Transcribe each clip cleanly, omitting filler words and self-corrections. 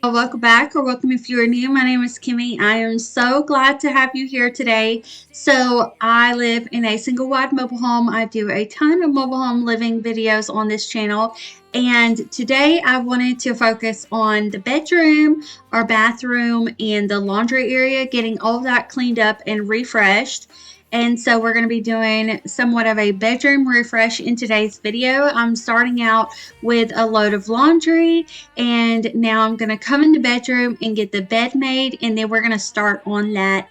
Welcome back, or welcome if you are new. My name is Kimi. I am so glad to have you here today. So I live in a single wide mobile home. I do a ton of mobile home living videos on this channel. And today I wanted to focus on the bedroom, our bathroom, and the laundry area, getting all of that cleaned up and refreshed. And so we're going to be doing somewhat of a bedroom refresh in today's video. I'm starting out with a load of laundry, and now I'm going to come in the bedroom and get the bed made, and then we're going to start on that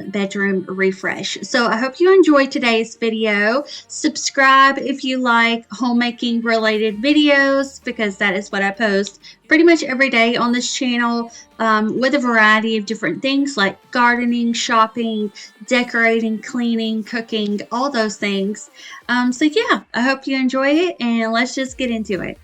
bedroom refresh. So I hope you enjoyed today's video. Subscribe if you like homemaking related videos, because that is what I post pretty much every day on this channel, with a variety of different things like gardening, shopping, decorating, cleaning, cooking, all those things. So yeah, I hope you enjoy it, and let's just get into it.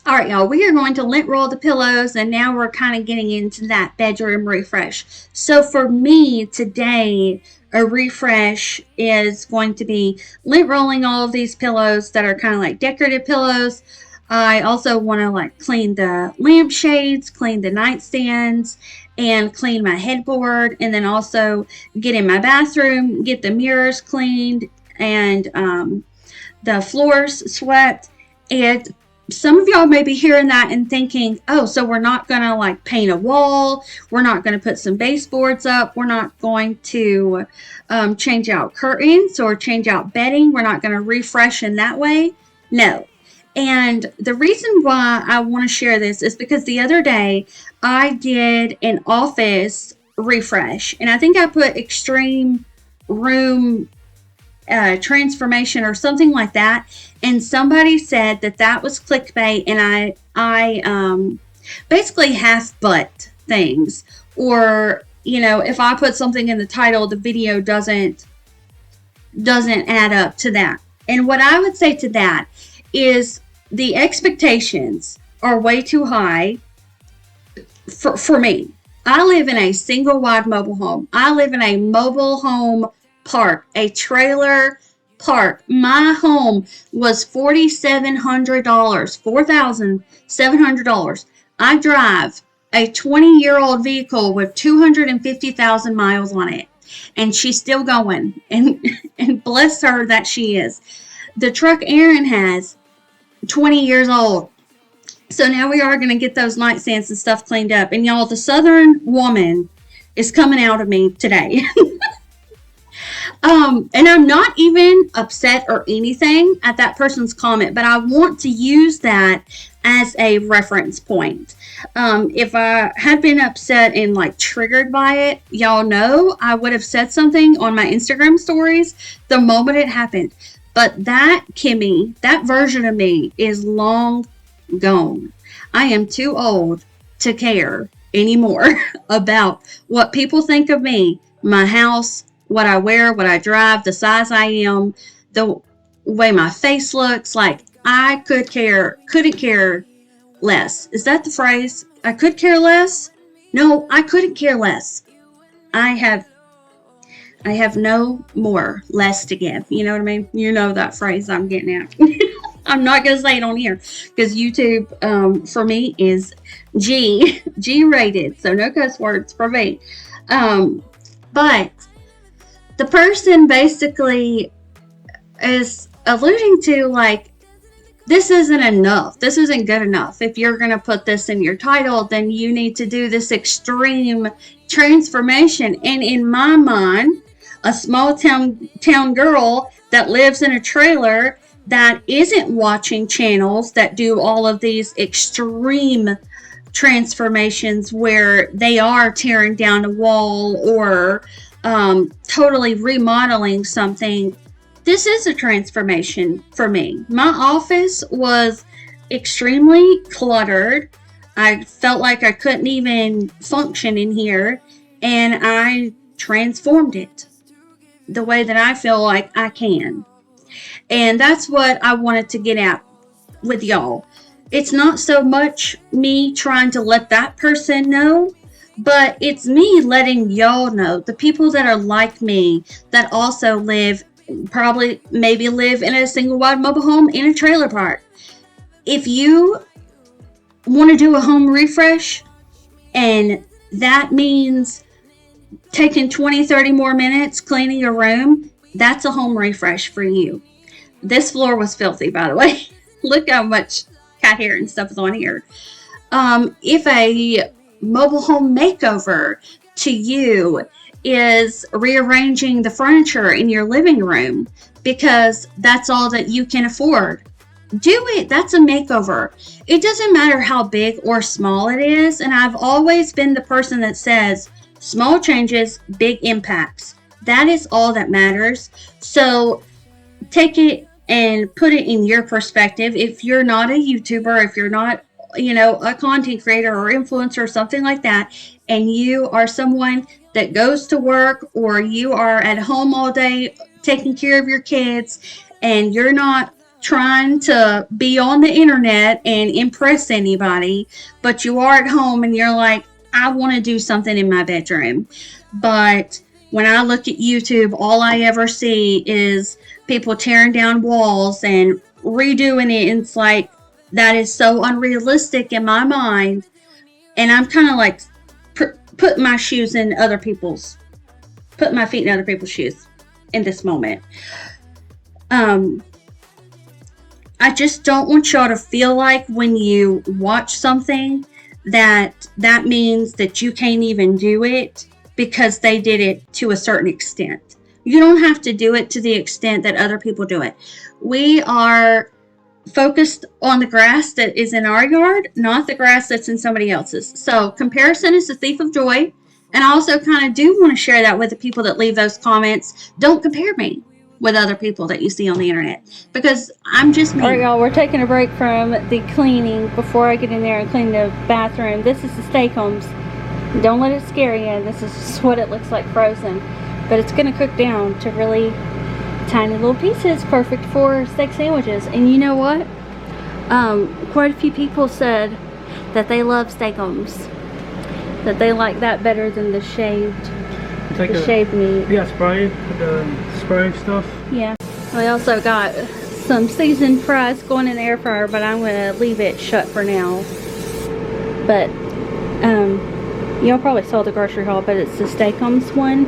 All right, y'all, we are going to lint roll the pillows, and now we're kind of getting into that bedroom refresh. So for me today, a refresh is going to be lint rolling all of these pillows that are kind of like decorative pillows. I also want to clean the lampshades, clean the nightstands, and clean my headboard, and then also get in my bathroom, get the mirrors cleaned, and the floors swept. And some of y'all may be hearing that and thinking, oh, so we're not going to paint a wall. We're not going to put some baseboards up. We're not going to change out curtains or change out bedding. We're not going to refresh in that way. No. And the reason why I want to share this is because the other day I did an office refresh, and I think I put extreme room transformation or something like that, and somebody said that was clickbait, and I basically half butt things, or if I put something in the title, the video doesn't add up to that. And what I would say to that is the expectations are way too high for me. I live in a single wide mobile home. I live in a mobile home park, a trailer park. My home was $4,700, $4,700. I drive a 20-year-old vehicle with 250,000 miles on it, and she's still going, and bless her that she is. The truck Aaron has, 20 years old. So now we are going to get those nightstands and stuff cleaned up. And y'all, the Southern woman is coming out of me today. And I'm not even upset or anything at that person's comment, but I want to use that as a reference point. If I had been upset and triggered by it, y'all know I would have said something on my Instagram stories the moment it happened. But that Kimi, that version of me, is long gone. I am too old to care anymore about what people think of me, my house, what I wear, what I drive, the size I am, the way my face looks. I couldn't care less. Is that the phrase? I could care less? No, I couldn't care less. I have no more less to give. You know what I mean? You know that phrase I'm getting at. I'm not going to say it on here because YouTube, for me, is G rated. So no cuss words for me. But the person basically is alluding to this isn't enough. This isn't good enough. If you're going to put this in your title, then you need to do this extreme transformation. And in my mind, a small town girl that lives in a trailer that isn't watching channels that do all of these extreme transformations where they are tearing down a wall or totally remodeling something. This is a transformation for me. My office was extremely cluttered. I felt like I couldn't even function in here, and I transformed it the way that I feel like I can. And that's what I wanted to get at with y'all. It's not so much me trying to let that person know, but it's me letting y'all know, the people that are like me, that also maybe live in a single wide mobile home in a trailer park. If you want to do a home refresh, and that means taking 20-30 more minutes cleaning your room, that's a home refresh for you. This floor was filthy, by the way. Look how much cat hair and stuff is on here. If a mobile home makeover to you is rearranging the furniture in your living room because that's all that you can afford, do it. That's a makeover. It doesn't matter how big or small it is. And I've always been the person that says small changes, big impacts. That is all that matters. So take it and put it in your perspective. If you're not a YouTuber, if you're not, a content creator or influencer or something like that, and you are someone that goes to work, or you are at home all day taking care of your kids, and you're not trying to be on the internet and impress anybody, but you are at home and you're like, I want to do something in my bedroom. But when I look at YouTube, all I ever see is people tearing down walls and redoing it. And it's like, that is so unrealistic in my mind. And I'm kind of like put my feet in other people's shoes in this moment. I just don't want y'all to feel like when you watch something that means that you can't even do it because they did it to a certain extent. You don't have to do it to the extent that other people do it. We are focused on the grass that is in our yard, not the grass that's in somebody else's. So comparison is the thief of joy. And I also kind of do want to share that with the people that leave those comments. Don't compare me with other people that you see on the internet, because I'm just me. Alright, y'all, we're taking a break from the cleaning before I get in there and clean the bathroom. This is the steak homes. Don't let it scare you. This is just what it looks like frozen. But it's going to cook down to really tiny little pieces, perfect for steak sandwiches. And you know what? Quite a few people said that they love steak homes, that they like that better than the shaved meat. Yeah, spray stuff. Yeah. We also got some seasoned fries going in the air fryer, but I'm going to leave it shut for now. But y'all probably saw the grocery haul, but it's the Steakums one.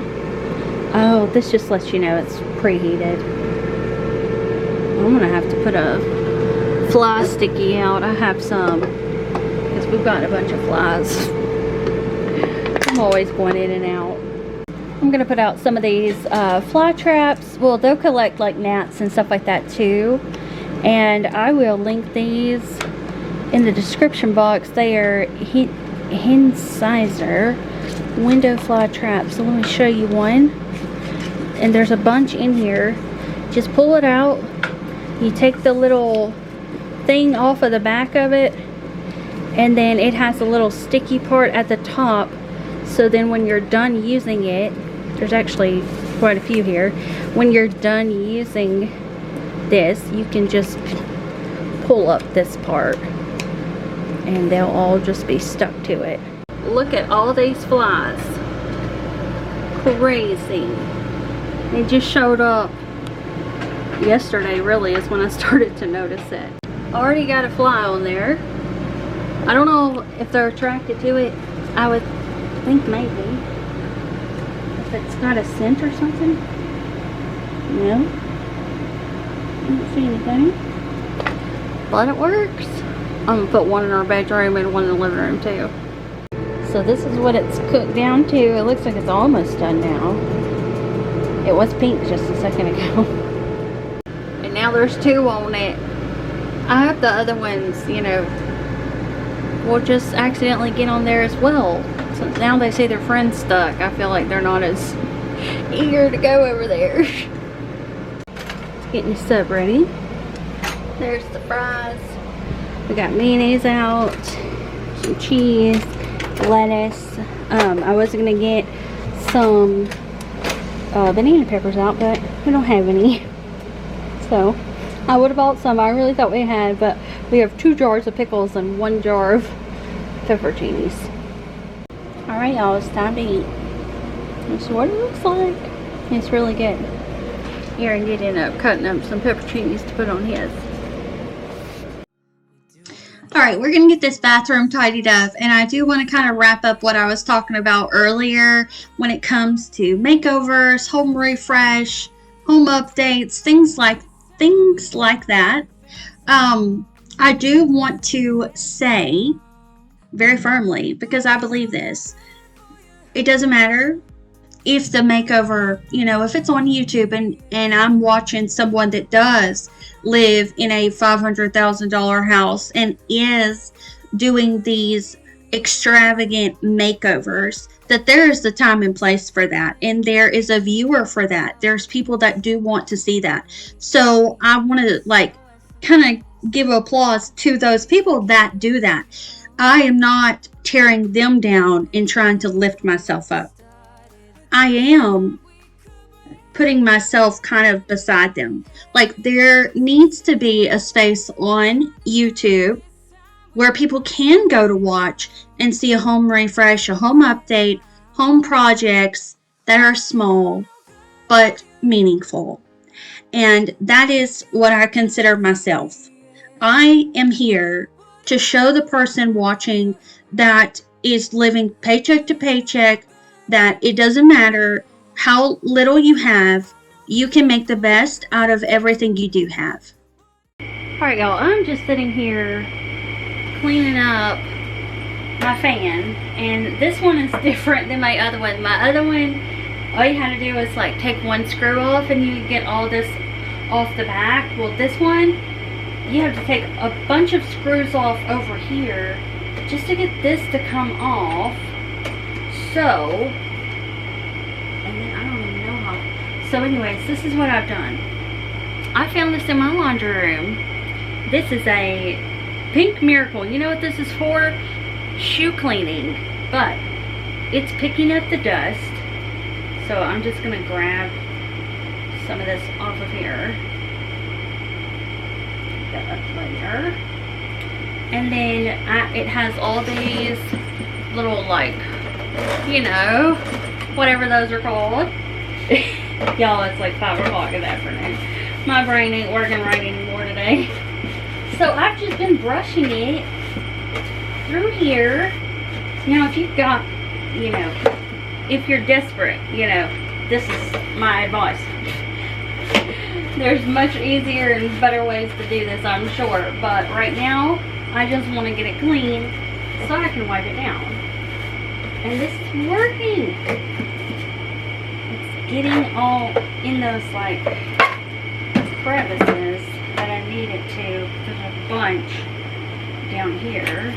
Oh, this just lets you know it's preheated. I'm going to have to put a fly sticky out. I have some, because we've got a bunch of flies. I'm always going in and out. I'm going to put out some of these fly traps. Well, they'll collect like gnats and stuff like that too. And I will link these in the description box. They are Hinsizer window fly traps. So let me show you one. And there's a bunch in here. Just pull it out. You take the little thing off of the back of it. And then it has a little sticky part at the top. So then when you're done using it, there's actually quite a few here. When you're done using this, you can just pull up this part and they'll all just be stuck to it. Look at all these flies. Crazy. They just showed up yesterday, really, is when I started to notice it. Already got a fly on there. I don't know if they're attracted to it. I would think maybe. If it's got a scent or something. No. I don't see anything. But it works. I'm going to put one in our bedroom and one in the living room too. So this is what it's cooked down to. It looks like it's almost done now. It was pink just a second ago. And now there's two on it. I hope the other ones, you know, will just accidentally get on there as well. So now they see their friends stuck. I feel like they're not as eager to go over there. Getting the sub ready. There's the fries. We got mayonnaise out, some cheese, lettuce. I was gonna get some banana peppers out, but we don't have any. So I would have bought some. I really thought we had, but we have 2 jars of pickles and 1 jar of pepperoncinis. Alright, y'all, it's time to eat. This is what it looks like. It's really good. Aaron did end up cutting up some pepperoncinis to put on his. Alright, we're going to get this bathroom tidied up, and I do want to kind of wrap up what I was talking about earlier when it comes to makeovers, home refresh, home updates, things like that. I do want to say very firmly, because I believe this, it doesn't matter if the makeover, if it's on YouTube and I'm watching someone that does live in a $500,000 house and is doing these extravagant makeovers, that there is the time and place for that, and there is a viewer for that. There's people that do want to see that. So I want to kind of give applause to those people that do that. I am not tearing them down and trying to lift myself up. I am putting myself kind of beside them. There needs to be a space on YouTube where people can go to watch and see a home refresh, a home update, home projects that are small but meaningful. And that is what I consider myself. I am here to show the person watching that is living paycheck to paycheck, that it doesn't matter how little you have, you can make the best out of everything you do have. Alright, y'all, I'm just sitting here cleaning up my fan, and this one is different than my other one. My other one, all you had to do was take one screw off and you get all this off the back. Well, this one, you have to take a bunch of screws off over here just to get this to come off. So, and then I don't even know how. So anyways, this is what I've done. I found this in my laundry room. This is a pink miracle. You know what this is for? Shoe cleaning. But it's picking up the dust. So I'm just going to grab some of this off of here. That up later. And then it has all these little whatever those are called. Y'all, it's 5 o'clock in the afternoon. My brain ain't working right anymore today. So I've just been brushing it through here. Now, if you've got, if you're desperate, this is my advice. There's much easier and better ways to do this, I'm sure. But right now, I just want to get it clean so I can wipe it down. And this is working. It's getting all in those crevices that I need it to. There's a bunch down here.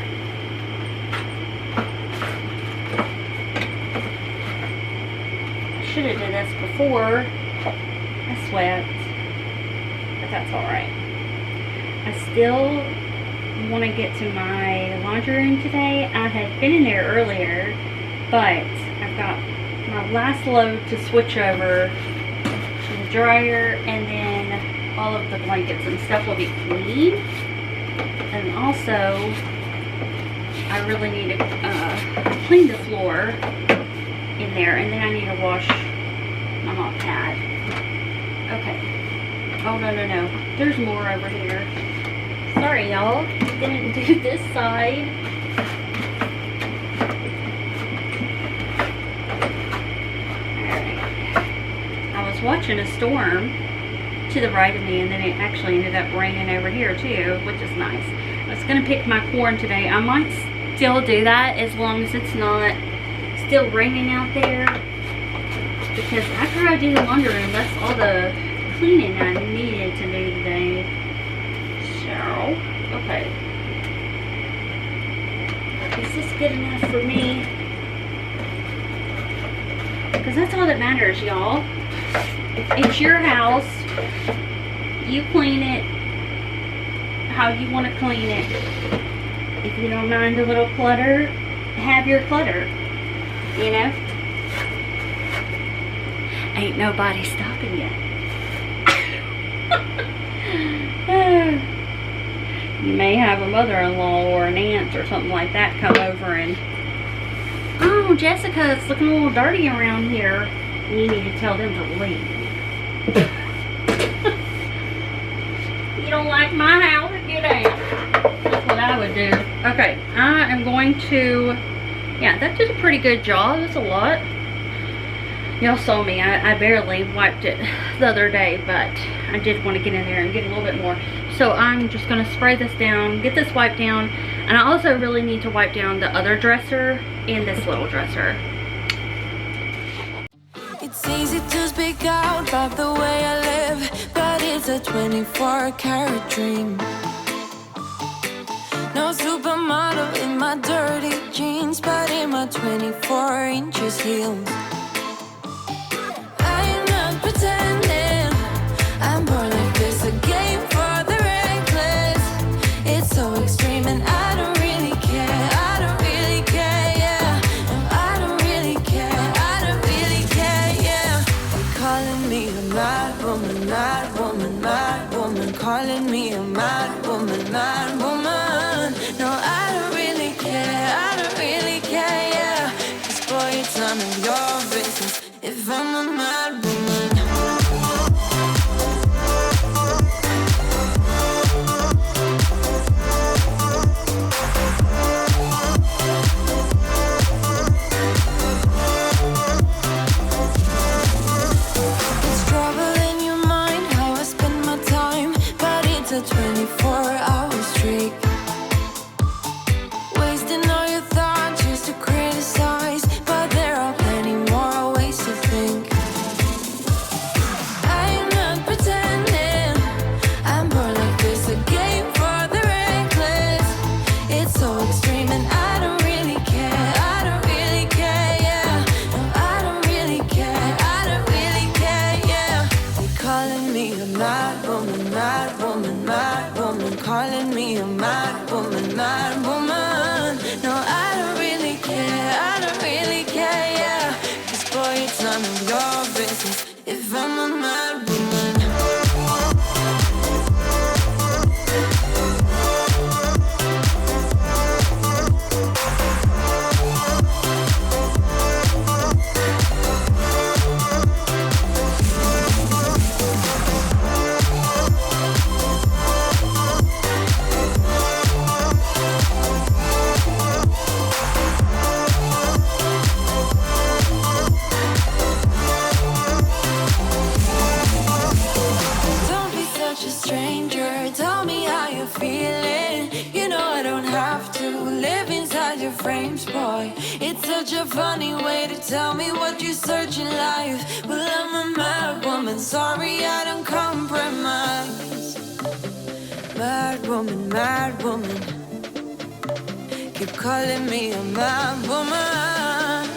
I should have did this before I swept, but that's alright. I still want to get to my laundry room today. I had been in there earlier, but I've got my last load to switch over to the dryer, and then all of the blankets and stuff will be clean. And also, I really need to clean the floor in there, and then I need to wash my mop pad. Okay. Oh, no. There's more over here. Sorry, y'all. Didn't do this side. Alright. I was watching a storm to the right of me, and then it actually ended up raining over here too, which is nice. I was going to pick my corn today. I might still do that as long as it's not still raining out there, because after I do the laundry room, that's all the cleaning I needed to do today. So, okay. Is this good enough for me? Because that's all that matters, y'all. It's your house. You clean it how you want to clean it. If you don't mind a little clutter, have your clutter, you know. Ain't nobody stopping you. You may have a mother-in-law or an aunt or something like that come over and, oh, Jessica, it's looking a little dirty around here. You need to tell them to leave. You don't like my house? Get out. That's what I would do. Okay, I am going to, yeah, that did a pretty good job. That's a lot. Y'all saw me. I barely wiped it the other day, but I did want to get in there and get a little bit more. So I'm just going to spray this down, get this wiped down, and I also really need to wipe down the other dresser and this little dresser. It's easy to speak out about the way I live, but it's a 24-karat dream. No supermodel in my dirty jeans, but in my 24 inches heels. I'm not pretending, I'm born like this, a game for the reckless. It's so extreme and I don't really care, I don't really care, yeah. No, I don't really care, I don't really care, yeah. They're calling me a mad woman, mad woman, mad woman. Calling me a mad woman, mad woman. No, I don't really care, I don't really care, yeah. 'Cause boy, it's none of your business if I'm a mad woman. It's trouble in your mind how I spend my time, but it's a 24-hour streak. Wasting all your thoughts just to criticize, but there are plenty more ways to think. I'm not pretending, I'm born like this, a game for the reckless. It's so extreme and I don't really care, I don't really care, yeah. No, I don't really care, I don't really care, yeah. They're calling me a mad woman, mad woman, mad woman. Calling me a mad woman, mad woman. No, I don't really care, I don't really care, yeah. 'Cause boy, it's none of your business if I'm a mad woman. Don't be such a stranger, tell me how you're feeling. You know I don't have to live inside your frames, boy. It's such a funny way to tell me what you search in life. Well, I'm a mad woman, sorry I don't compromise. Mad woman, mad woman. Keep calling me a mad woman.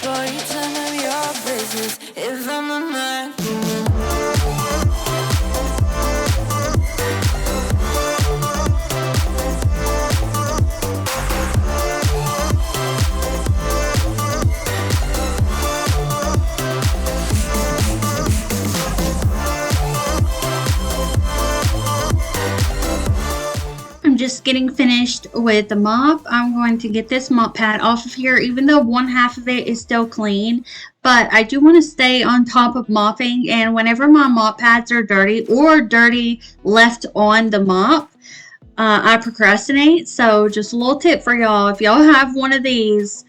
Boy, it's none of your business if I'm a mad woman. I'm just getting finished with the mop. I'm going to get this mop pad off of here, even though one half of it is still clean. But I do want to stay on top of mopping, and whenever my mop pads are dirty or dirty left on the mop, I procrastinate. So just a little tip for y'all: if y'all have one of these,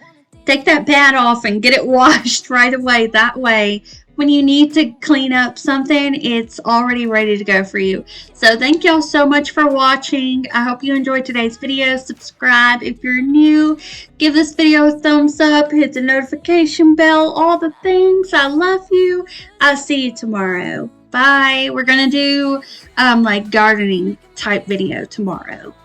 take that pad off and get it washed right away. That way, when you need to clean up something, it's already ready to go for you. So thank y'all so much for watching. I hope you enjoyed today's video. Subscribe if you're new. Give this video a thumbs up. Hit the notification bell. All the things. I love you. I'll see you tomorrow. Bye. We're going to do like gardening type video tomorrow.